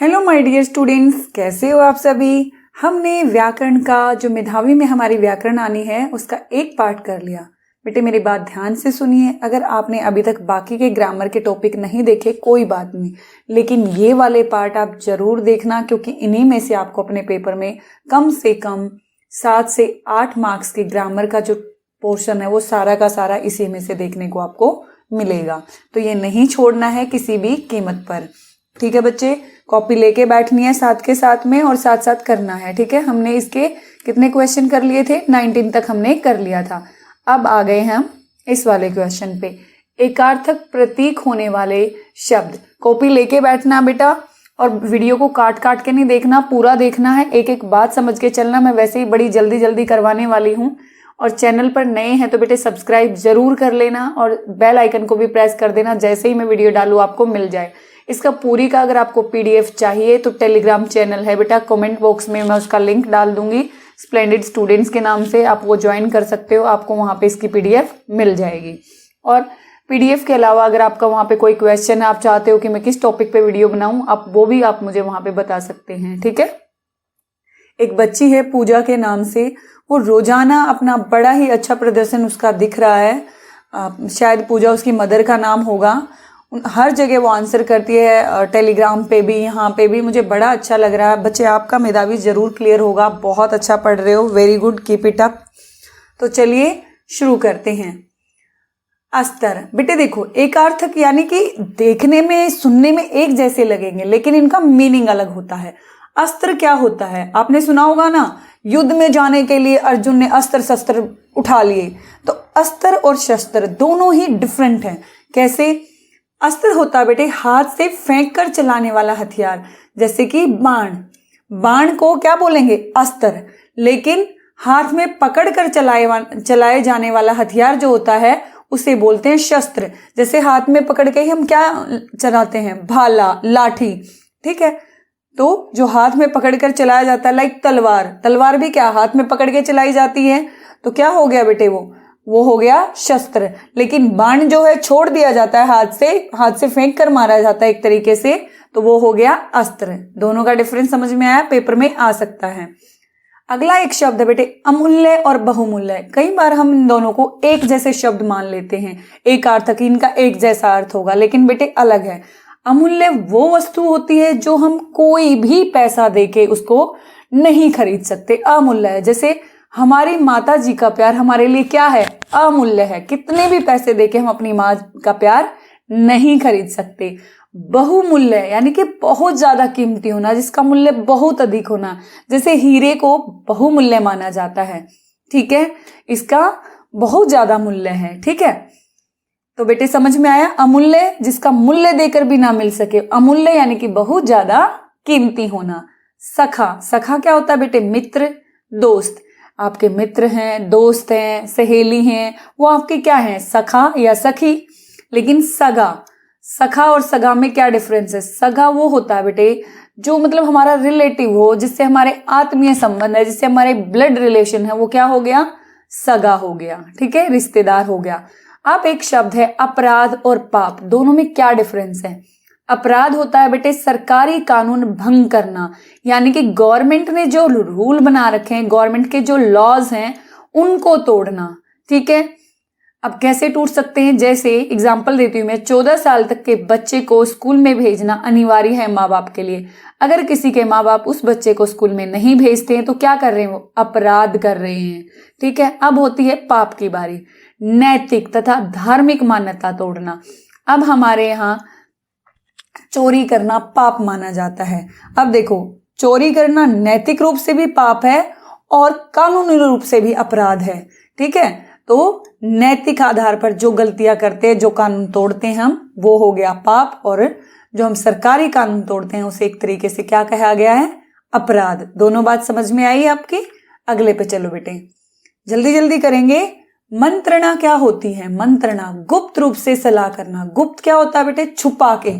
Hello my dear students, कैसे हो आप सभी। हमने व्याकरण का जो मेधावी में हमारी व्याकरण आनी है उसका एक पार्ट कर लिया। बेटे मेरी बात ध्यान से सुनिए। अगर आपने अभी तक बाकी के ग्रामर के टॉपिक नहीं देखे कोई बात नहीं, लेकिन ये वाले पार्ट आप जरूर देखना, क्योंकि इन्हीं में से आपको अपने पेपर में कम से कम 7 से 8 मार्क्स के ग्रामर का जो पोर्शन है वो सारा का सारा इसी में से देखने को आपको मिलेगा। तो ये नहीं छोड़ना है किसी भी कीमत पर। ठीक है बच्चे, कॉपी लेके बैठनी है साथ के साथ में और साथ साथ करना है। ठीक है, हमने इसके कितने क्वेश्चन कर लिए थे, 19 तक हमने कर लिया था। अब आ गए हम इस वाले क्वेश्चन पे, एकार्थक प्रतीक होने वाले शब्द। कॉपी लेके बैठना बेटा, और वीडियो को काट काट के नहीं देखना, पूरा देखना है, एक एक बात समझ के चलना। मैं वैसे ही बड़ी जल्दी जल्दी करवाने वाली हूँ, और चैनल पर नए हैं तो बेटे सब्सक्राइब जरूर कर लेना और बेल आइकन को भी प्रेस कर देना, जैसे ही मैं वीडियो डालूँ आपको मिल जाए। इसका पूरी का अगर आपको पीडीएफ चाहिए तो टेलीग्राम चैनल है बेटा, कमेंट बॉक्स में मैं उसका लिंक डाल दूंगी, स्प्लेंडेड स्टूडेंट्स के नाम से आप वो ज्वाइन कर सकते हो, आपको वहां पे इसकी पीडीएफ मिल जाएगी। और पीडीएफ के अलावा अगर आपका वहां पे कोई क्वेश्चन है, आप चाहते हो कि मैं किस टॉपिक पे वीडियो बनाऊं, आप वो भी आप मुझे वहां पे बता सकते हैं। ठीक है, एक बच्ची है पूजा के नाम से, वो रोजाना अपना बड़ा ही अच्छा प्रदर्शन उसका दिख रहा है। शायद पूजा उसकी मदर का नाम होगा। हर जगह वो आंसर करती है, टेलीग्राम पे भी, यहाँ पे भी। मुझे बड़ा अच्छा लग रहा है। बच्चे आपका मेधावी जरूर क्लियर होगा, बहुत अच्छा पढ़ रहे हो, very good, keep it up. तो चलिए शुरू करते हैं। अस्तर बेटे देखो, एकार्थक यानी कि देखने में सुनने में एक जैसे लगेंगे लेकिन इनका मीनिंग अलग होता है। अस्त्र क्या होता है, आपने सुना होगा ना, युद्ध में जाने के लिए अर्जुन ने अस्त्र शस्त्र उठा लिए। तो अस्त्र और शस्त्र दोनों ही डिफरेंट हैं। कैसे? अस्त्र होता है बेटे हाथ से फेंक कर चलाने वाला हथियार, जैसे कि बाण। बाण को क्या बोलेंगे? अस्त्र। लेकिन हाथ में पकड़ कर चलाए जाने वाला हथियार जो होता है उसे बोलते हैं शस्त्र। जैसे हाथ में पकड़ के ही हम क्या चलाते हैं? भाला, लाठी। ठीक है, तो जो हाथ में पकड़ कर चलाया जाता है, लाइक तलवार। तलवार भी क्या हाथ में पकड़ के चलाई जाती है, तो क्या हो गया बेटे, वो हो गया शस्त्र। लेकिन बाण जो है छोड़ दिया जाता है, हाथ से फेंक कर मारा जाता है एक तरीके से, तो वो हो गया अस्त्र। दोनों का डिफरेंस समझ में आया? पेपर में आ सकता है। अगला एक शब्द है बेटे अमूल्य और बहुमूल्य। कई बार हम इन दोनों को एक जैसे शब्द मान लेते हैं, एक अर्थक, इनका एक जैसा अर्थ होगा, लेकिन बेटे अलग है। अमूल्य वो वस्तु होती है जो हम कोई भी पैसा देके उसको नहीं खरीद सकते, अमूल्य है। जैसे हमारी माता जी का प्यार हमारे लिए क्या है? अमूल्य है। कितने भी पैसे देके हम अपनी माँ का प्यार नहीं खरीद सकते। बहुमूल्य यानी कि बहुत ज्यादा कीमती होना, जिसका मूल्य बहुत अधिक होना। जैसे हीरे को बहुमूल्य माना जाता है, ठीक है, इसका बहुत ज्यादा मूल्य है। ठीक है, तो बेटे समझ में आया? अमूल्य जिसका मूल्य देकर भी ना मिल सके, अमूल्य यानी कि बहुत ज्यादा कीमती होना। सखा, सखा क्या होता है बेटे? मित्र, दोस्त। आपके मित्र हैं, दोस्त हैं, सहेली हैं, वो आपके क्या हैं? सखा या सखी। लेकिन सगा, सखा और सगा में क्या डिफरेंस है? सगा वो होता है बेटे जो मतलब हमारा रिलेटिव हो, जिससे हमारे आत्मीय संबंध है, जिससे हमारे ब्लड रिलेशन है, वो क्या हो गया? सगा हो गया। ठीक है, रिश्तेदार हो गया। अब एक शब्द है अपराध और पाप। दोनों में क्या डिफरेंस है? अपराध होता है बेटे सरकारी कानून भंग करना, यानी कि गवर्नमेंट ने जो रूल बना रखे हैं, गवर्नमेंट के जो लॉज हैं उनको तोड़ना। ठीक है, अब कैसे टूट सकते हैं? जैसे एग्जांपल देती हूँ मैं, 14 साल तक के बच्चे को स्कूल में भेजना अनिवार्य है माँ बाप के लिए। अगर किसी के माँ बाप उस बच्चे को स्कूल में नहीं भेजते हैं तो क्या कर रहे हैं? वो अपराध कर रहे हैं। ठीक है, अब होती है पाप की बारी। नैतिक तथा धार्मिक मान्यता तोड़ना। अब हमारे यहाँ चोरी करना पाप माना जाता है। अब देखो, चोरी करना नैतिक रूप से भी पाप है और कानूनी रूप से भी अपराध है। ठीक है, तो नैतिक आधार पर जो गलतियां करते हैं, जो कानून तोड़ते हैं हम, वो हो गया पाप, और जो हम सरकारी कानून तोड़ते हैं उसे एक तरीके से क्या कहा गया है? अपराध। दोनों बात समझ में आई आपकी? अगले पे चलो बेटे, जल्दी जल्दी करेंगे। मंत्रणा क्या होती है? मंत्रणा गुप्त रूप से सलाह करना। गुप्त क्या होता है बेटे? छुपा के।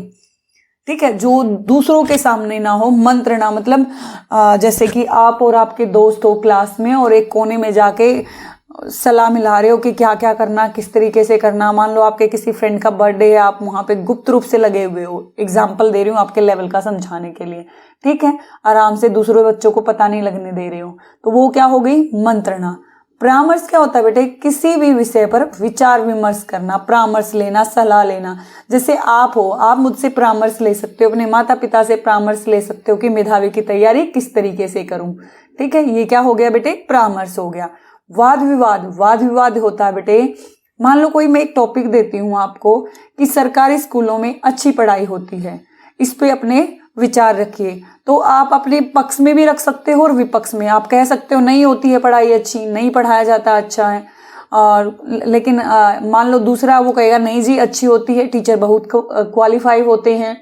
ठीक है, जो दूसरों के सामने ना हो। मंत्रणा मतलब जैसे कि आप और आपके दोस्त हो क्लास में और एक कोने में जाके सलाह मिला रहे हो कि क्या क्या करना, किस तरीके से करना। मान लो आपके किसी फ्रेंड का बर्थडे है, आप वहां पे गुप्त रूप से लगे हुए हो, एग्जाम्पल दे रही हूँ आपके लेवल का समझाने के लिए, ठीक है, आराम से दूसरे बच्चों को पता नहीं लगने दे रहे हो, तो वो क्या हो गई, मंत्रणा। परामर्श क्या होता है बेटे, किसी भी विषय पर विचार विमर्श करना, परामर्श लेना, सलाह लेना। जैसे आप हो, आप मुझसे परामर्श ले सकते हो, अपने माता पिता से परामर्श ले सकते हो कि मेधावी की तैयारी किस तरीके से करूं, ठीक है, ये क्या हो गया बेटे, परामर्श हो गया। वाद विवाद, वाद विवाद होता है बेटे, मान लो कोई मैं एक टॉपिक देती हूँ आपको कि सरकारी स्कूलों में अच्छी पढ़ाई होती है, इस पे अपने विचार रखिए, तो आप अपने पक्ष में भी रख सकते हो और विपक्ष में। आप कह सकते हो नहीं होती है पढ़ाई अच्छी, नहीं पढ़ाया जाता अच्छा है, और लेकिन मान लो दूसरा वो कहेगा नहीं जी अच्छी होती है, टीचर बहुत क्वालिफाई होते हैं,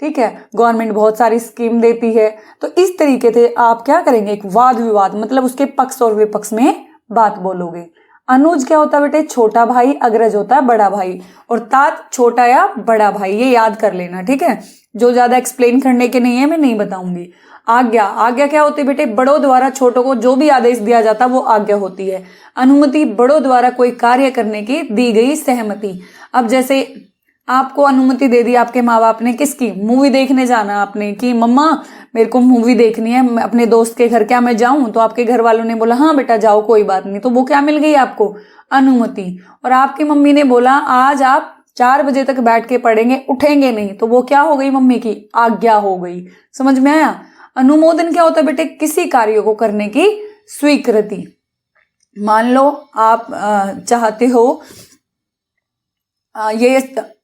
ठीक है, गवर्नमेंट बहुत सारी स्कीम देती है। तो इस तरीके से आप क्या करेंगे, एक वाद विवाद, मतलब उसके पक्ष और विपक्ष में बात बोलोगे। अनुज क्या होता है बेटे, छोटा भाई, अग्रज होता है बड़ा भाई, और तात छोटा या बड़ा भाई, ये याद कर लेना, ठीक है, जो ज्यादा एक्सप्लेन करने के नहीं है मैं नहीं बताऊंगी। आज्ञा, आज्ञा क्या होती है बेटे, बड़ों द्वारा छोटों को जो भी आदेश दिया जाता है वो आज्ञा होती है। अनुमति, बड़ों द्वारा कोई कार्य करने की दी गई सहमति। अब जैसे आपको अनुमति दे दी आपके माँ बाप ने, किसकी, मूवी देखने जाना आपने, कि मम्मा मेरे को मूवी देखनी है अपने दोस्त के घर, क्या मैं जाऊं, तो आपके घर वालों ने बोला हाँ बेटा जाओ कोई बात नहीं, तो वो क्या मिल गई आपको, अनुमति। और आपकी मम्मी ने बोला आज आप 4 बजे तक बैठ के पढ़ेंगे, उठेंगे नहीं, तो वो क्या हो गई, मम्मी की आज्ञा हो गई। समझ में आया। अनुमोदन क्या होता है बेटे, किसी कार्य को करने की स्वीकृति। मान लो आप चाहते हो, ये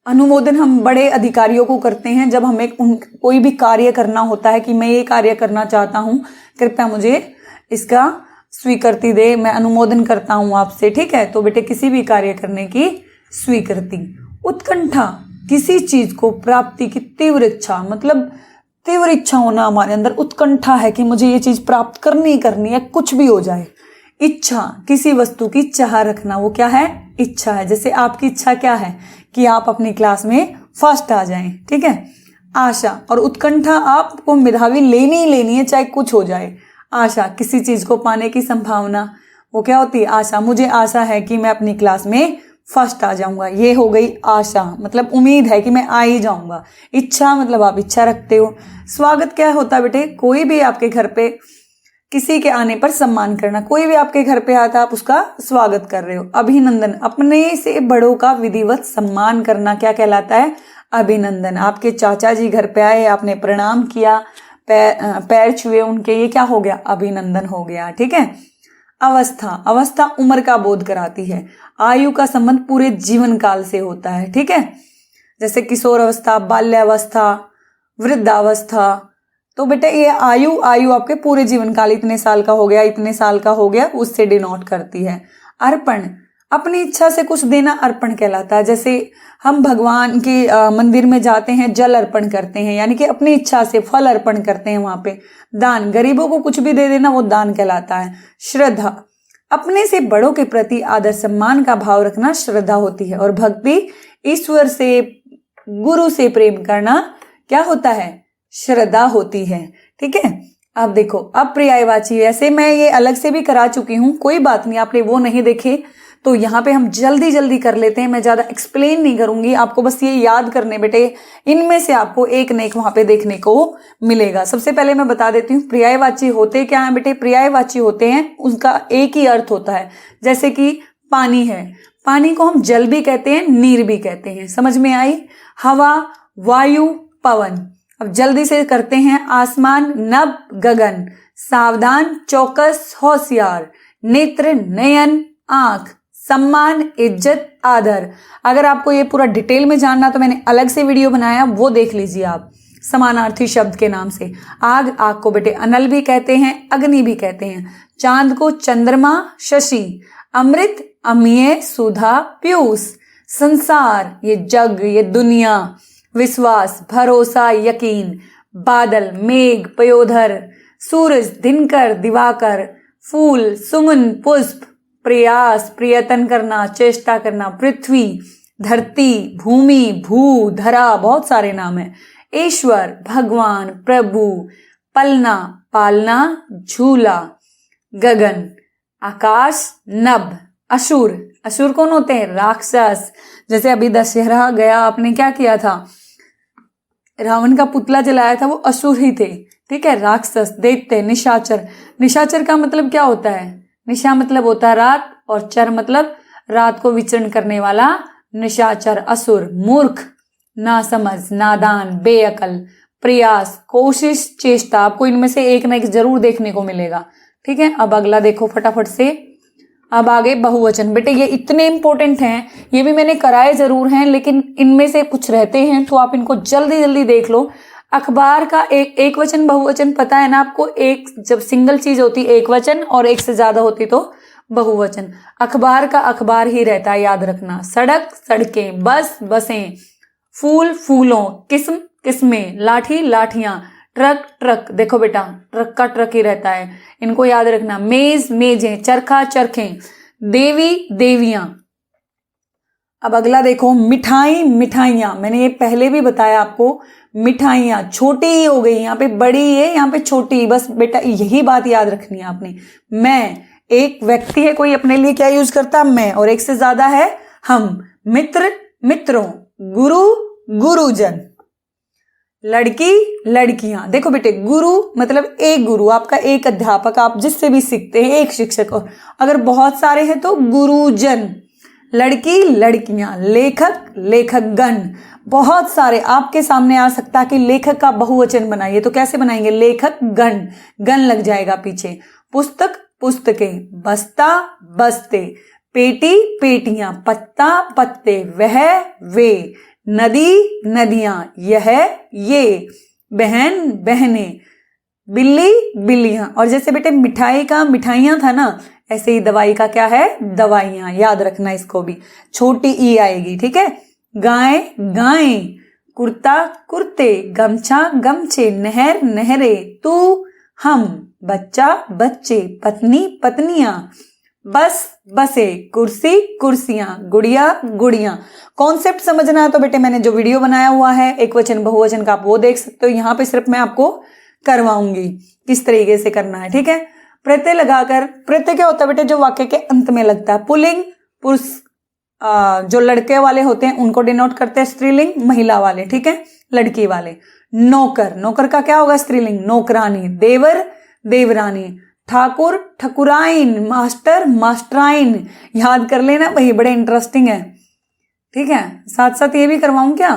अनुमोदन हम बड़े अधिकारियों को करते हैं जब हमें कोई भी कार्य करना होता है कि मैं ये कार्य करना चाहता हूं, कृपया मुझे इसका स्वीकृति दे, मैं अनुमोदन करता हूं आपसे, ठीक है। तो बेटे किसी भी कार्य करने की स्वीकृति। उत्कंठा, किसी चीज को प्राप्ति की तीव्र इच्छा, मतलब तीव्र इच्छा होना, हमारे अंदर उत्कंठा है कि मुझे ये चीज प्राप्त करनी करनी है, कुछ भी हो जाए। इच्छा, किसी वस्तु की चाह रखना, वो क्या है, इच्छा है। जैसे आपकी इच्छा क्या है कि आप अपनी क्लास में फर्स्ट आ जाएं, ठीक है। आशा और उत्कंठा, आपको मेधावी लेनी ही लेनी है चाहे कुछ हो जाए। आशा, किसी चीज को पाने की संभावना, वो क्या होती है, आशा। मुझे आशा है कि मैं अपनी क्लास में फर्स्ट आ जाऊंगा, ये हो गई आशा, मतलब उम्मीद है कि मैं आ ही जाऊंगा। इच्छा मतलब आप इच्छा रखते हो। स्वागत क्या होता है बेटे, कोई भी आपके घर पे किसी के आने पर सम्मान करना, कोई भी आपके घर पे आता आप उसका स्वागत कर रहे हो। अभिनंदन, अपने से बड़ों का विधिवत सम्मान करना क्या कहलाता है, अभिनंदन। आपके चाचा जी घर पे आए, आपने प्रणाम किया, पैर छुए उनके, ये क्या हो गया, अभिनंदन हो गया, ठीक है। अवस्था, अवस्था उम्र का बोध कराती है। आयु का संबंध पूरे जीवन काल से होता है, ठीक है। जैसे किशोर अवस्था, बाल्यावस्था, वृद्धावस्था, तो बेटा ये आयु आपके पूरे जीवन काल, इतने साल का हो गया, इतने साल का हो गया, उससे डिनोट करती है। अर्पण, अपनी इच्छा से कुछ देना अर्पण कहलाता है। जैसे हम भगवान के मंदिर में जाते हैं, जल अर्पण करते हैं, यानी कि अपनी इच्छा से फल अर्पण करते हैं वहां पे। दान, गरीबों को कुछ भी दे देना, वो दान कहलाता है। श्रद्धा, अपने से बड़ों के प्रति आदर सम्मान का भाव रखना श्रद्धा होती है। और भक्ति, ईश्वर से, गुरु से प्रेम करना क्या होता है, श्रद्धा होती है, ठीक है। अब देखो, अब पर्यायवाची, ऐसे मैं ये अलग से भी करा चुकी हूं, कोई बात नहीं, आपने वो नहीं देखे तो यहाँ पे हम जल्दी जल्दी कर लेते हैं, मैं ज्यादा एक्सप्लेन नहीं करूंगी, आपको बस ये याद करने बेटे, इनमें से आपको एक न एक वहां पे देखने को मिलेगा। सबसे पहले मैं बता देती हूँ पर्यायवाची होते क्या है बेटे। पर्यायवाची होते हैं, उनका एक ही अर्थ होता है। जैसे कि पानी है, पानी को हम जल भी कहते हैं, नीर भी कहते हैं, समझ में आई। हवा, वायु, पवन। अब जल्दी से करते हैं। आसमान, नभ, गगन। सावधान, चौकस, होशियार। नेत्र, नयन, आंख। सम्मान, इज्जत, आदर। अगर आपको ये पूरा डिटेल में जानना तो मैंने अलग से वीडियो बनाया, वो देख लीजिए आप, समानार्थी शब्द के नाम से। आग, आग को बेटे अनल भी कहते हैं, अग्नि भी कहते हैं। चांद को चंद्रमा, शशि। अमृत, अमीय, सुधा, पीयूष। संसार, ये जग, ये दुनिया। विश्वास, भरोसा, यकीन। बादल, मेघ, पयोधर। सूरज, दिनकर, दिवाकर। फूल, सुमन, पुष्प। प्रयास, प्रयत्न करना, चेष्टा करना। पृथ्वी, धरती, भूमि, भू, धरा, बहुत सारे नाम है। ईश्वर, भगवान, प्रभु। पलना, पालना, झूला। गगन, आकाश नभ। असुर, असुर कौन होते हैं? राक्षस। जैसे अभी दशहरा गया, आपने क्या किया था? रावण का पुतला जलाया था, वो असुर ही थे। ठीक है, राक्षस, दैत्य, निशाचर। निशाचर का मतलब क्या होता है? निशा मतलब होता है रात, और चर मतलब रात को विचरण करने वाला निशाचर, असुर। मूर्ख, नासमझ, नादान, बेअकल। प्रयास, कोशिश, चेष्टा। आपको इनमें से एक ना एक जरूर देखने को मिलेगा। ठीक है, अब अगला देखो फटाफट से। अब आगे बहुवचन। बेटे ये इतने इंपॉर्टेंट हैं, ये भी मैंने कराए जरूर हैं, लेकिन इनमें से कुछ रहते हैं तो आप इनको जल्दी जल्दी देख लो। अखबार का एक वचन बहुवचन पता है ना आपको? एक जब सिंगल चीज होती एक वचन, और एक से ज्यादा होती तो बहुवचन। अखबार का अखबार ही रहता है, याद रखना। सड़क सड़कें, बस बसें, फूल फूलों, किस्म किस्में, लाठी लाठियां, ट्रक ट्रक। देखो बेटा, ट्रक का ट्रक ही रहता है, इनको याद रखना। मेज मेजें, चरखा चरखें, देवी देवियां। अब अगला देखो, मिठाई मिठाइयां। मैंने ये पहले भी बताया आपको, मिठाइयां छोटी ही हो गई, यहाँ पे बड़ी है, यहाँ पे छोटी। बस बेटा यही बात याद रखनी है आपने। मैं, एक व्यक्ति है कोई, अपने लिए क्या यूज करता? मैं। और एक से ज्यादा है हम। मित्र मित्रों, गुरु गुरुजन, लड़की लड़कियां। देखो बेटे, गुरु मतलब एक गुरु, आपका एक अध्यापक, आप जिससे भी सीखते हैं, एक शिक्षक। और अगर बहुत सारे हैं तो गुरुजन। लड़की लड़कियां, लेखक लेखकगण। बहुत सारे आपके सामने आ सकता है कि लेखक का बहुवचन बनाइए, तो कैसे बनाएंगे? लेखक गण, गण लग जाएगा पीछे। पुस्तक पुस्तकें, बस्ता बस्ते, पेटी पेटियां, पत्ता पत्ते, वह वे, नदी नदियां, यह ये, बहन बहने, बिल्ली बिल्लियां। और जैसे बेटे मिठाई का मिठाइयां था ना, ऐसे ही दवाई का क्या है? दवाइयां। याद रखना इसको भी, छोटी ई आएगी। ठीक है, गाय गायें, कुर्ता कुर्ते, गमछा गमछे, नहर नहरे, तू हम, बच्चा बच्चे, पत्नी पत्नियां, बस बसे, कुर्सी कुर्सियां, गुड़िया गुड़ियां। कॉन्सेप्ट समझना है तो बेटे मैंने जो वीडियो बनाया हुआ है एक वचन बहुवचन का, आप वो देख सकते हो। यहाँ पे सिर्फ मैं आपको करवाऊंगी किस तरीके से करना है। ठीक है, प्रत्यय लगाकर। प्रत्यय क्या होता है बेटे? जो वाक्य के अंत में लगता है। पुल्लिंग पुरुष, जो लड़के वाले होते हैं उनको डिनोट करते हैं। स्त्रीलिंग महिला वाले, ठीक है, लड़की वाले। नौकर, नौकर का क्या होगा? स्त्रीलिंग, नौकरानी। देवर देवरानी। ठाकुर ठकुराइन, मास्टर मास्टराइन। याद कर लेना भाई, बड़े इंटरेस्टिंग है। ठीक है, साथ साथ ये भी करवाऊं क्या?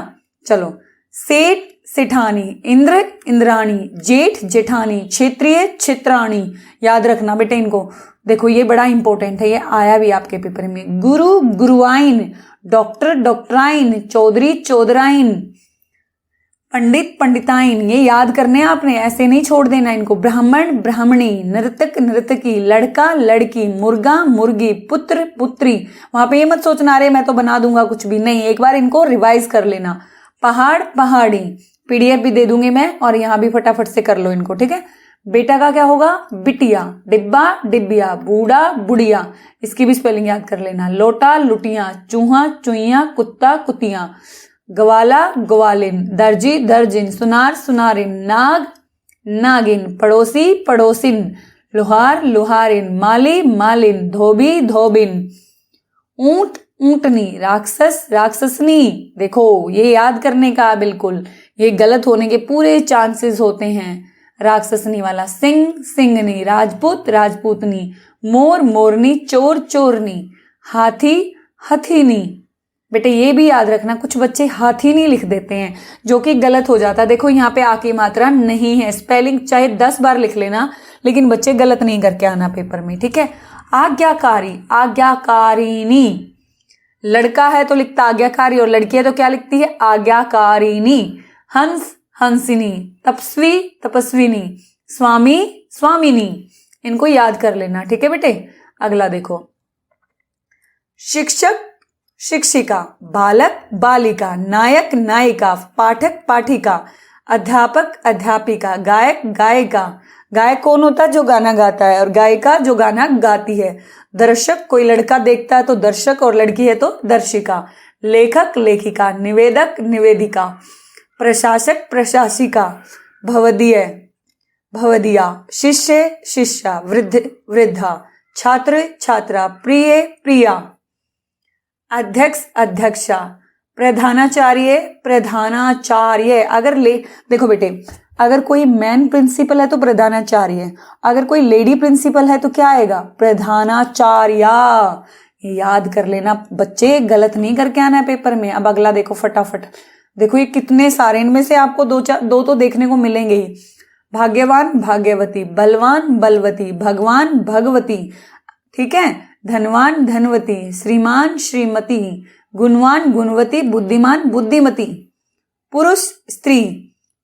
चलो। सेठ सेठानी, इंद्र इंद्राणी, जेठ जेठानी, क्षेत्रीय क्षेत्राणी। याद रखना बेटे इनको। देखो ये बड़ा इंपॉर्टेंट है, ये आया भी आपके पेपर में। गुरु गुरुआइन, डॉक्टर डॉक्टराइन, चौधरी चौधराइन, पंडित पंडिताइन। ये याद करने आपने, ऐसे नहीं छोड़ देना इनको। ब्राह्मण ब्राह्मणी, नर्तक नर्तकी, लड़का लड़की, मुर्गा मुर्गी, पुत्र पुत्री। वहां पे ये मत सोचना अरे मैं तो बना दूंगा कुछ भी, नहीं, एक बार इनको रिवाइज कर लेना। पहाड़ पहाड़ी, पीडीएफ भी दे दूंगी मैं, और यहाँ भी फटाफट से कर लो इनको। ठीक है, बेटा का क्या होगा? बिटिया। डिब्बा डिब्बिया, बूढ़ा बुढ़िया, इसकी भी स्पेलिंग याद कर लेना। लोटा लुटिया, चूहा चुईया, कुत्ता कुतिया, ग्वाला ग्वालिन, दर्जी दर्जिन, सुनार सुनारिन, नाग नागिन, पड़ोसी पड़ोसिन, लोहार लोहारिन, माली मालिन, धोबी धोबिन, ऊंट ऊंटनी, राक्षस राक्षसनी। देखो ये याद करने का, बिल्कुल ये गलत होने के पूरे चांसेस होते हैं, राक्षसनी वाला। सिंह सिंगनी, राजपूत राजपूतनी, मोर मोरनी, चोर चोरनी, हाथी हथीनी। बेटे ये भी याद रखना, कुछ बच्चे हाथीनी लिख देते हैं जो कि गलत हो जाता है। देखो यहाँ पे आकी मात्रा नहीं है, स्पेलिंग चाहे 10 बार लिख लेना, लेकिन बच्चे गलत नहीं करके आना पेपर में। ठीक है, आज्ञाकारी आज्ञाकारिणी, लड़का है तो लिखता आज्ञाकारी, और लड़की है तो क्या लिखती है? आज्ञाकारिणी। हंस हंसिनी, तपस्वी तपस्विनी, स्वामी स्वामिनी। इनको याद कर लेना। ठीक है बेटे, अगला देखो। शिक्षक शिक्षिका, बालक बालिका, नायक नायिका, पाठक पाठिका, अध्यापक अध्यापिका, गायक गायिका। गायक कौन होता है? जो गाना गाता है, और गायिका जो गाना गाती है। दर्शक, कोई लड़का देखता है तो दर्शक, और लड़की है तो दर्शिका। लेखक लेखिका, निवेदक निवेदिका, प्रशासक प्रशासिका, भवदीय भवदिया, शिष्य शिष्या, वृद्ध वृद्धा, छात्र छात्रा, प्रिय प्रिया, अध्यक्ष अध्यक्षा, प्रधानाचार्य प्रधानाचार्य। देखो बेटे, अगर कोई मैन प्रिंसिपल है तो प्रधानाचार्य, अगर कोई लेडी प्रिंसिपल है तो क्या आएगा? प्रधानाचार्या। याद कर लेना बच्चे, गलत नहीं करके आना है पेपर में। अब अगला देखो फटाफट। देखो ये कितने सारे, इनमें से आपको दो तो देखने को मिलेंगे ही। भाग्यवान भाग्यवती, बलवान बलवती, भगवान भगवती, ठीक है, धनवान धनवती, श्रीमान श्रीमती, गुणवान गुणवती, बुद्धिमान बुद्धिमती, पुरुष स्त्री,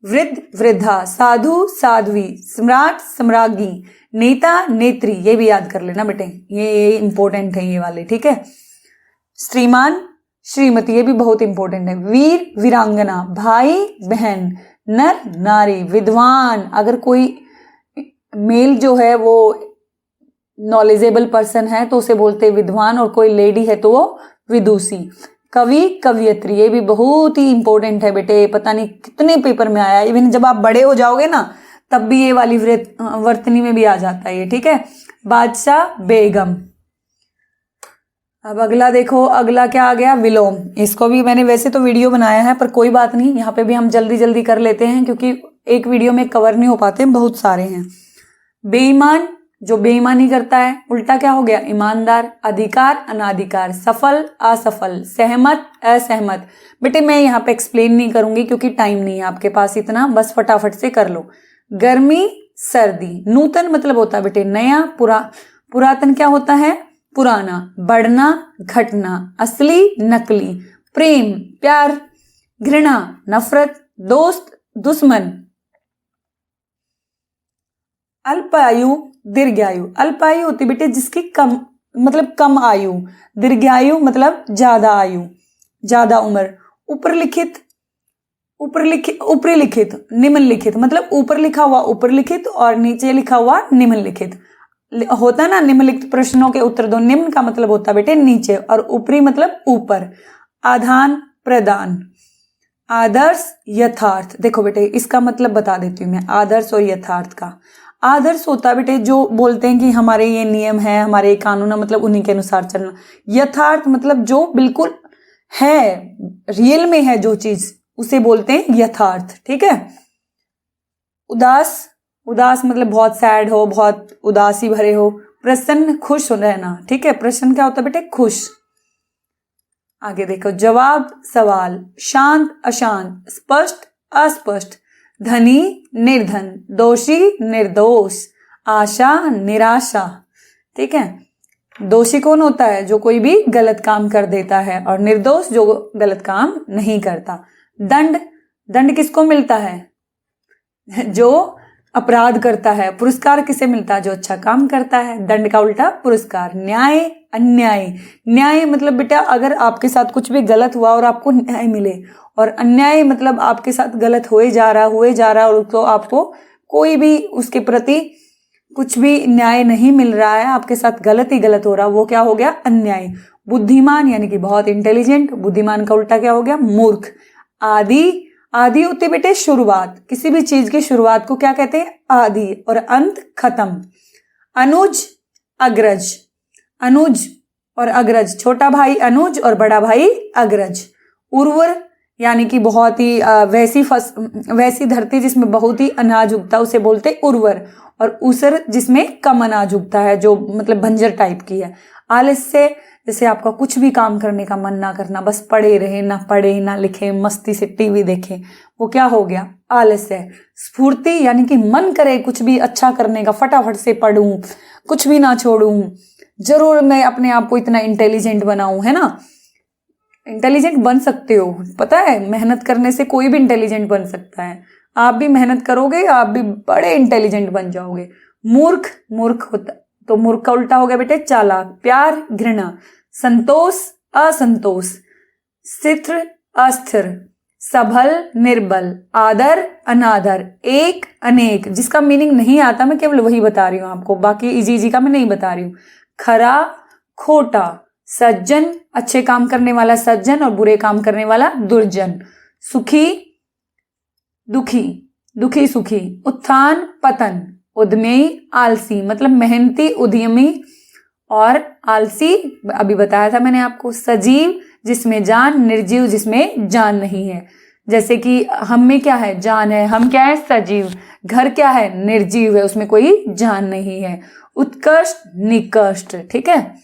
वृद्ध वृद्धा, साधु साध्वी, सम्राट सम्राज्ञी, नेता नेत्री। ये भी याद कर लेना बेटे, ये इंपॉर्टेंट है ये वाले, ठीक है। श्रीमान श्रीमती, ये भी बहुत इंपॉर्टेंट है। वीर वीरांगना, भाई बहन, नर नारी, विद्वान, अगर कोई मेल जो है वो नॉलेजेबल पर्सन है तो उसे बोलते हैं विद्वान, और कोई लेडी है तो वो विदुषी। कवि कवियत्री, ये भी बहुत ही इंपॉर्टेंट है बेटे, पता नहीं कितने पेपर में आया। इवन जब आप बड़े हो जाओगे ना तब भी ये वाली वर्तनी में भी आ जाता है ये, ठीक है। बादशाह बेगम। अब अगला देखो, अगला क्या आ गया? विलोम। इसको भी मैंने वैसे तो वीडियो बनाया है पर कोई बात नहीं, यहाँ पे भी हम जल्दी जल्दी कर लेते हैं क्योंकि एक वीडियो में कवर नहीं हो पाते, बहुत सारे हैं। बेईमान, जो बेईमानी करता है। उल्टा क्या हो गया? ईमानदार। अधिकार अनाधिकार, सफल असफल, सहमत असहमत। बेटे मैं यहाँ पे एक्सप्लेन नहीं करूंगी क्योंकि टाइम नहीं है आपके पास इतना, बस फटाफट से कर लो। गर्मी सर्दी। नूतन मतलब होता है बेटे नया, पुरातन क्या होता है? पुराना। बढ़ना घटना, असली नकली, प्रेम प्यार, घृणा नफरत, दोस्त दुश्मन। अल्पायु दीर्घायु। अल्पायु होती बेटे जिसकी कम मतलब कम आयु, दीर्घायु मतलब ज्यादा आयु, ज्यादा उम्र। ऊपर लिखित ऊपरी लिखित, निम्नलिखित मतलब ऊपर लिखा हुआ ऊपर लिखित और नीचे लिखा हुआ निम्नलिखित होता ना। निम्नलिखित प्रश्नों के उत्तर दो। निम्न का मतलब होता है बेटे नीचे और ऊपरी मतलब ऊपर। आदान प्रदान। आदर्श यथार्थ। देखो बेटे इसका मतलब बता देती हूँ मैं, आदर्श और यथार्थ का। आदर्श होता बेटे जो बोलते हैं कि हमारे ये नियम है, हमारे ये कानून है, मतलब उन्हीं के अनुसार चलना। यथार्थ मतलब जो बिल्कुल है, रियल में है जो चीज, उसे बोलते हैं यथार्थ, ठीक है। उदास, उदास मतलब बहुत सैड हो, बहुत उदासी भरे हो। प्रसन्न खुश हो रहना, ठीक है। प्रसन्न क्या होता है बेटे? खुश। आगे देखो, जवाब सवाल, शांत अशांत, स्पष्ट अस्पष्ट, धनी निर्धन, दोषी निर्दोष, आशा निराशा, ठीक है। दोषी कौन होता है? जो कोई भी गलत काम कर देता है, और निर्दोष जो गलत काम नहीं करता। दंड, दंड किसको मिलता है? जो अपराध करता है। पुरस्कार किसे मिलता है? जो अच्छा काम करता है। दंड का उल्टा पुरस्कार। न्याय अन्याय। न्याय मतलब बेटा अगर आपके साथ कुछ भी गलत हुआ और आपको न्याय मिले, और अन्याय मतलब आपके साथ गलत हुए जा रहा और तो आपको कोई भी उसके प्रति कुछ भी न्याय नहीं मिल रहा है, आपके साथ गलत ही गलत हो रहा, वो क्या हो गया? अन्याय। बुद्धिमान यानी कि बहुत इंटेलिजेंट। बुद्धिमान का उल्टा क्या हो गया? मूर्ख। आदि, आदि होती है बेटे शुरुआत, किसी भी चीज की शुरुआत को क्या कहते हैं? आदि। और अंत खत्म। अनुज अग्रज। अनुज और अग्रज, छोटा भाई अनुज और बड़ा भाई अग्रज। उर्वर यानी कि बहुत ही वैसी धरती जिसमें बहुत ही अनाज उगता है उसे बोलते उर्वर। और ऊसर जिसमें कम अनाज उगता है, जो मतलब बंजर टाइप की है। आलस्य जैसे आपका कुछ भी काम करने का मन ना करना, बस पड़े रहे, ना पढ़े ना लिखे, मस्ती से टीवी देखे, वो क्या हो गया? आलस्य। स्फूर्ति यानी कि मन करे कुछ भी अच्छा करने का, फटाफट से पढ़ूं, कुछ भी ना छोड़ूं, जरूर मैं अपने आप को इतना इंटेलिजेंट बनाऊं, है ना। इंटेलिजेंट बन सकते हो, पता है, मेहनत करने से कोई भी इंटेलिजेंट बन सकता है। आप भी मेहनत करोगे, आप भी बड़े इंटेलिजेंट बन जाओगे। मूर्ख, मूर्ख होता तो मूर्ख का उल्टा हो गया बेटे चालाक। प्यार घृणा। संतोष असंतोष। स्थिर अस्थिर। सबल निर्बल। आदर अनादर। एक अनेक, जिसका मीनिंग नहीं आता मैं केवल वही बता रही हूं आपको, बाकी इजी का मैं नहीं बता रही हूं। खरा खोटा। सज्जन, अच्छे काम करने वाला सज्जन और बुरे काम करने वाला दुर्जन। सुखी दुखी, दुखी सुखी। उत्थान पतन। उद्यमी आलसी मतलब मेहनती उद्यमी और आलसी अभी बताया था मैंने आपको, सजीव जिसमें जान, निर्जीव जिसमें जान नहीं है। जैसे कि हम में क्या है, जान है, हम क्या है, सजीव। घर क्या है, निर्जीव है, उसमें कोई जान नहीं है। उत्कृष्ट, निकृष्ट, ठीक है।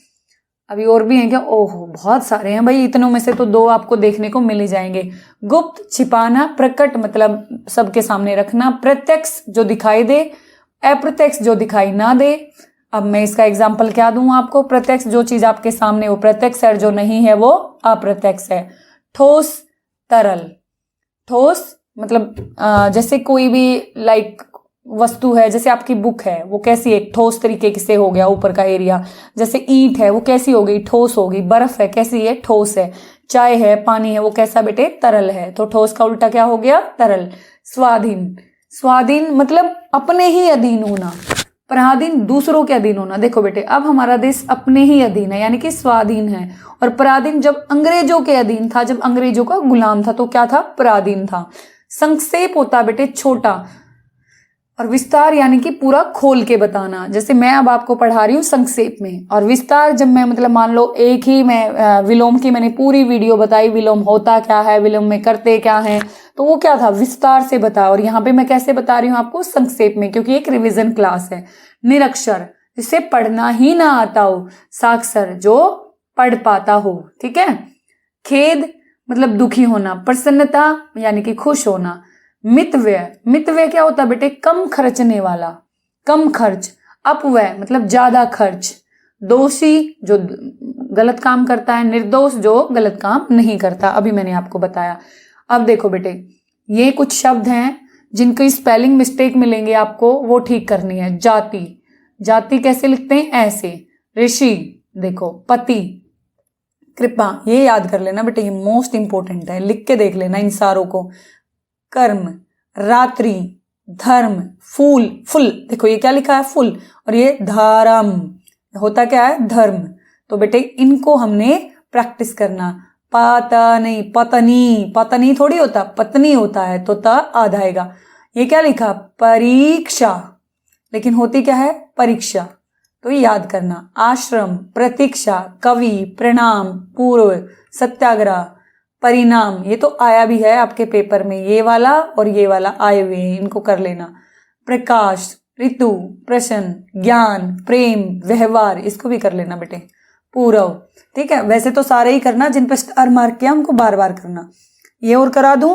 अभी और भी हैं क्या, ओहो बहुत सारे हैं भाई, इतनों में से तो 2 आपको देखने को मिल ही जाएंगे। गुप्त, छिपाना, प्रकट मतलब सबके सामने रखना, प्रत्यक्ष जो दिखाई दे, अप्रत्यक्ष जो दिखाई ना दे। अब मैं इसका एग्जाम्पल क्या दूं आपको, प्रत्यक्ष जो चीज आपके सामने वो प्रत्यक्ष है, जो नहीं है वो अप्रत्यक्ष है। ठोस, तरल। ठोस मतलब जैसे कोई भी लाइक वस्तु है, जैसे आपकी बुक है वो कैसी है, ठोस तरीके से हो गया ऊपर का एरिया। जैसे ईंट है वो कैसी हो गई, ठोस हो गई। बर्फ है कैसी है, ठोस है। चाय है, पानी है, वो कैसा बेटे, तरल है। तो ठोस का उल्टा क्या हो गया, तरल। स्वाधीन, स्वाधीन मतलब अपने ही अधीन होना, पराधीन दूसरों के अधीन होना। देखो बेटे अब हमारा देश अपने ही अधीन है यानी कि स्वाधीन है, और पराधीन जब अंग्रेजों के अधीन था, जब अंग्रेजों का गुलाम था तो क्या था, पराधीन था। संक्षेप होता बेटे छोटा, और विस्तार यानी कि पूरा खोल के बताना। जैसे मैं अब आपको पढ़ा रही हूँ संक्षेप में, और विस्तार जब मैं मतलब मान लो एक ही मैं विलोम की मैंने पूरी वीडियो बताई, विलोम होता क्या है, विलोम में करते क्या है, तो वो क्या था, विस्तार से बता। और यहाँ पे मैं कैसे बता रही हूँ आपको, संक्षेप में, क्योंकि एक रिविजन क्लास है। निरक्षर जिसे पढ़ना ही ना आता हो, साक्षर जो पढ़ पाता हो, ठीक है। खेद मतलब दुखी होना, प्रसन्नता यानी कि खुश होना। मितव्यय, मितव्यय क्या होता है बेटे, कम खर्चने वाला, कम खर्च। अपव्यय मतलब ज्यादा खर्च। दोषी जो गलत काम करता है, निर्दोष जो गलत काम नहीं करता, अभी मैंने आपको बताया। अब देखो बेटे ये कुछ शब्द हैं जिनकी स्पेलिंग मिस्टेक मिलेंगे आपको, वो ठीक करनी है। जाति, जाति कैसे लिखते हैं, ऐसे। ऋषि देखो, पति। कृपा ये याद कर लेना बेटे, ये मोस्ट इंपॉर्टेंट है, लिख के देख लेना इन सारों को। कर्म, रात्रि, धर्म, फूल, फुल देखो ये क्या लिखा है, फुल, और ये धर्म होता क्या है, धर्म। तो बेटे इनको हमने प्रैक्टिस करना। पत्नी, पत्नी, पत्नी थोड़ी होता, पत्नी होता है, तो त आधा आएगा। ये क्या लिखा, परीक्षा, लेकिन होती क्या है, परीक्षा, तो याद करना। आश्रम, प्रतीक्षा, कवि, प्रणाम, पूर्व, सत्याग्रह, परिणाम, ये तो आया भी है आपके पेपर में, ये वाला और ये वाला आए हुए हैं, इनको कर लेना। प्रकाश, ऋतु, प्रश्न, ज्ञान, प्रेम, व्यवहार, इसको भी कर लेना बेटे। पूर्व, ठीक है। वैसे तो सारे ही करना, जिन पर स्टार मार्क किया उनको बार बार करना। ये और करा दूं,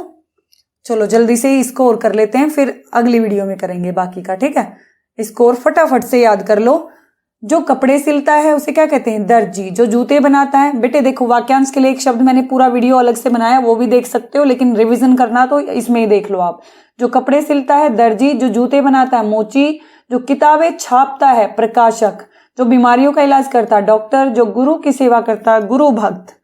चलो जल्दी से इसको और कर लेते हैं, फिर अगली वीडियो में करेंगे बाकी का, ठीक है। इसको और फटाफट से याद कर लो। जो कपड़े सिलता है उसे क्या कहते हैं, दर्जी। जो जूते बनाता है, बेटे देखो वाक्यांश के लिए एक शब्द मैंने पूरा वीडियो अलग से बनाया, वो भी देख सकते हो, लेकिन रिवीजन करना तो इसमें ही देख लो आप। जो कपड़े सिलता है, दर्जी। जो जूते बनाता है, मोची। जो किताबें छापता है, प्रकाशक। जो बीमारियों का इलाज करता है, डॉक्टर। जो गुरु की सेवा करता है, गुरु भक्त।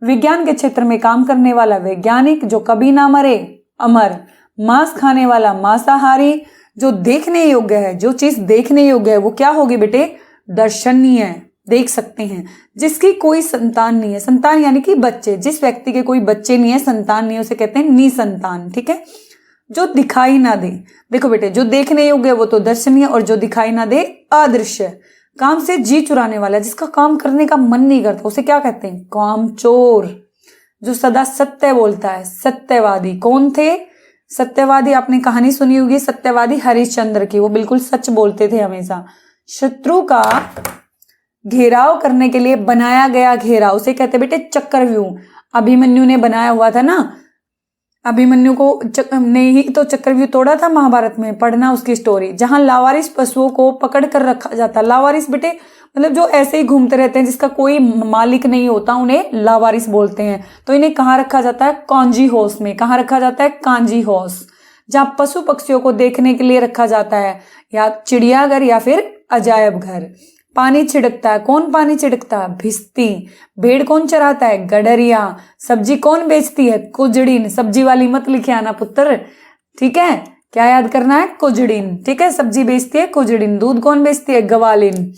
विज्ञान के क्षेत्र में काम करने वाला, वैज्ञानिक। जो कभी ना मरे, अमर। मांस खाने वाला, मांसाहारी। जो देखने योग्य है, जो चीज देखने योग्य है वो क्या होगी बेटे, दर्शनीय, देख सकते हैं। जिसकी कोई संतान नहीं है, संतान यानी कि बच्चे, जिस व्यक्ति के कोई बच्चे नहीं है, संतान नहीं है, उसे कहते हैं निसंतान, ठीक है। जो दिखाई ना दे, देखो बेटे जो देखने योग्य है वो तो दर्शनीय, और जो दिखाई ना दे अदृश्य। काम से जी चुराने वाला, जिसका काम करने का मन नहीं करता, उसे क्या कहते हैं, कामचोर। जो सदा सत्य बोलता है, सत्यवादी। कौन थे सत्यवादी, आपने कहानी सुनी होगी सत्यवादी हरिश्चंद्र की, वो बिल्कुल सच बोलते थे हमेशा। शत्रु का घेराव करने के लिए बनाया गया घेरा, उसे कहते बेटे चक्रव्यूह। अभिमन्यु ने बनाया हुआ था ना, अभिमन्यु को ने ही तो चक्रव्यूह तोड़ा था महाभारत में, पढ़ना उसकी स्टोरी। जहां लावारिस पशुओं को पकड़ कर रखा जाता, लावारिस बेटे मतलब जो ऐसे ही घूमते रहते हैं, जिसका कोई मालिक नहीं होता, उन्हें लावारिस बोलते हैं। तो इन्हें कहाँ रखा जाता है, कांजी हाउस में। कहाँ रखा जाता है, कांजी हाउस। जहां पशु पक्षियों को देखने के लिए रखा जाता है, या चिड़ियाघर या फिर अजायब घर। पानी छिड़कता है, कौन पानी छिड़कता है, भिस्ती। भेड़ कौन चराता है, गडरिया। सब्जी कौन बेचती है, कुजड़ीन। सब्जी वाली मत लिखे आना पुत्र, ठीक है। क्या याद करना है, कुजड़ीन, ठीक है। सब्जी बेचती है कुजड़ीन। दूध कौन बेचती है, गवालिन।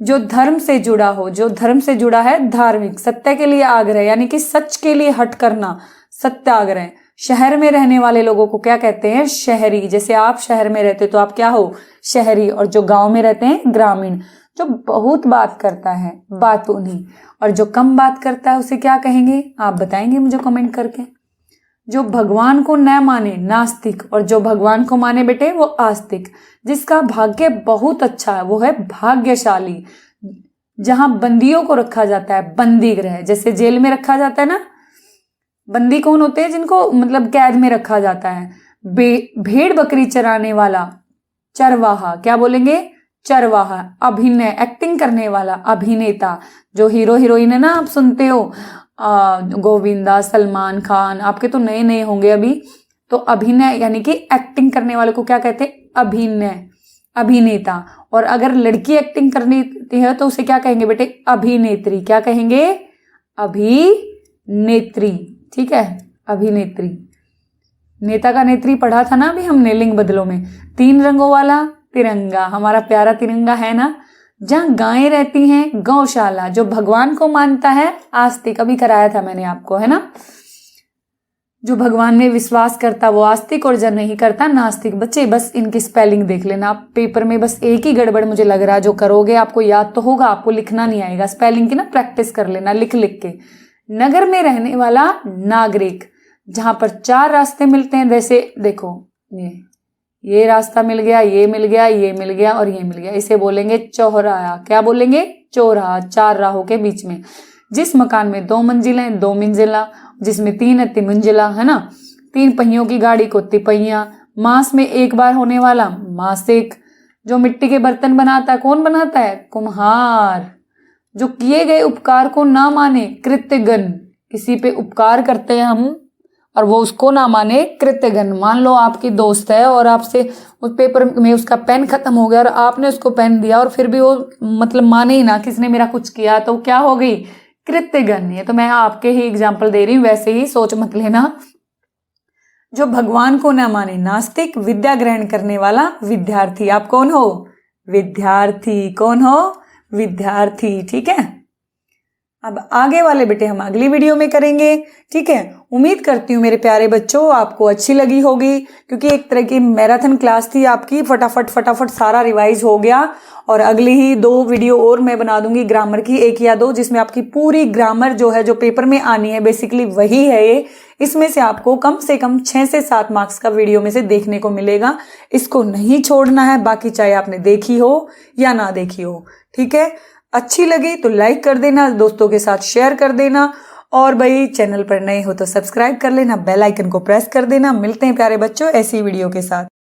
जो धर्म से जुड़ा हो, जो धर्म से जुड़ा है, धार्मिक। सत्य के लिए आग्रह यानी कि सच के लिए हट करना, सत्याग्रह। शहर में रहने वाले लोगों को क्या कहते हैं, शहरी। जैसे आप शहर में रहते तो आप क्या हो, शहरी। और जो गांव में रहते हैं, ग्रामीण। जो बहुत बात करता है बातों नहीं, और जो कम बात करता है उसे क्या कहेंगे, आप बताएंगे मुझे कमेंट करके। जो भगवान को न माने नास्तिक, और जो भगवान को माने बेटे वो आस्तिक। जिसका भाग्य बहुत अच्छा है वो है भाग्यशाली। जहां बंदियों को रखा जाता है, बंदी गृह, जैसे जेल में रखा जाता है ना, बंदी कौन होते हैं, जिनको मतलब कैद में रखा जाता है। भेड़ बकरी चराने वाला चरवाहा, क्या बोलेंगे, चरवाहा। अभिनय, एक्टिंग करने वाला अभिनेता। जो हीरो हीरोइन है ना, आप सुनते हो गोविंदा, सलमान खान, आपके तो नए नए होंगे अभी, तो अभिनय यानी कि एक्टिंग करने वाले को क्या कहते हैं, अभिनय, अभिनेता। और अगर लड़की एक्टिंग करनी है तो उसे क्या कहेंगे बेटे, अभिनेत्री। क्या कहेंगे, अभिनेत्री, ठीक है, अभिनेत्री। नेता का नेत्री पढ़ा था ना अभी हमने लिंग बदलों में। 3 रंगों वाला तिरंगा, हमारा प्यारा तिरंगा है ना। जहां गायें रहती हैं, गौशाला। जो भगवान को मानता है आस्तिक, अभी कराया था मैंने आपको, है ना। जो भगवान में विश्वास करता वो आस्तिक, और जो नहीं करता नास्तिक। बच्चे बस इनकी स्पेलिंग देख लेना, आप पेपर में बस एक ही गड़बड़ मुझे लग रहा है, जो करोगे आपको याद तो होगा, आपको लिखना नहीं आएगा। स्पेलिंग की ना प्रैक्टिस कर लेना लिख लिख के। नगर में रहने वाला नागरिक, जहां पर 4 रास्ते मिलते हैं, जैसे देखो ये रास्ता मिल गया, ये मिल गया, ये मिल गया और ये मिल गया, इसे बोलेंगे चौराहा। क्या बोलेंगे, चौराहा। 4 राहों के बीच में। जिस मकान में 2 मंजिलें, 2 मंजिला। जिसमें 3 है, 3 मंजिला, है ना। 3 पहियों की गाड़ी को तिपहिया। मास में 1 बार होने वाला मासिक। जो मिट्टी के बर्तन बनाता है, कौन बनाता है, कुम्हार। जो किए गए उपकार को ना माने, कृत्यगन। किसी पे उपकार करते हैं हम और वो उसको ना माने, कृत्यगन। मान लो आपकी दोस्त है और आपसे उस पेपर में उसका पेन खत्म हो गया और आपने उसको पेन दिया और फिर भी वो मतलब माने ही ना, किसने मेरा कुछ किया, तो क्या हो गई, कृत्यगन। ये तो मैं आपके ही एग्जाम्पल दे रही हूँ, वैसे ही सोच मत लेना। जो भगवान को ना माने नास्तिक। विद्या ग्रहण करने वाला विद्यार्थी। आप कौन हो, विद्यार्थी। कौन हो, विद्यार्थी, ठीक है। अब आगे वाले बेटे हम अगली वीडियो में करेंगे, ठीक है। उम्मीद करती हूँ मेरे प्यारे बच्चों आपको अच्छी लगी होगी, क्योंकि एक तरह की मैराथन क्लास थी आपकी। फटाफट सारा रिवाइज हो गया। और अगली ही 2 वीडियो और मैं बना दूंगी ग्रामर की, 1 या 2, जिसमें आपकी पूरी ग्रामर जो है, जो पेपर में आनी है, बेसिकली वही है ये। इसमें से आपको कम से कम 6 से 7 मार्क्स का वीडियो में से देखने को मिलेगा। इसको नहीं छोड़ना है, बाकी चाहे आपने देखी हो या ना देखी हो, ठीक है। अच्छी लगी तो लाइक कर देना, दोस्तों के साथ शेयर कर देना, और भाई चैनल पर नए हो तो सब्सक्राइब कर लेना, बेल आइकन को प्रेस कर देना। मिलते हैं प्यारे बच्चों ऐसी वीडियो के साथ।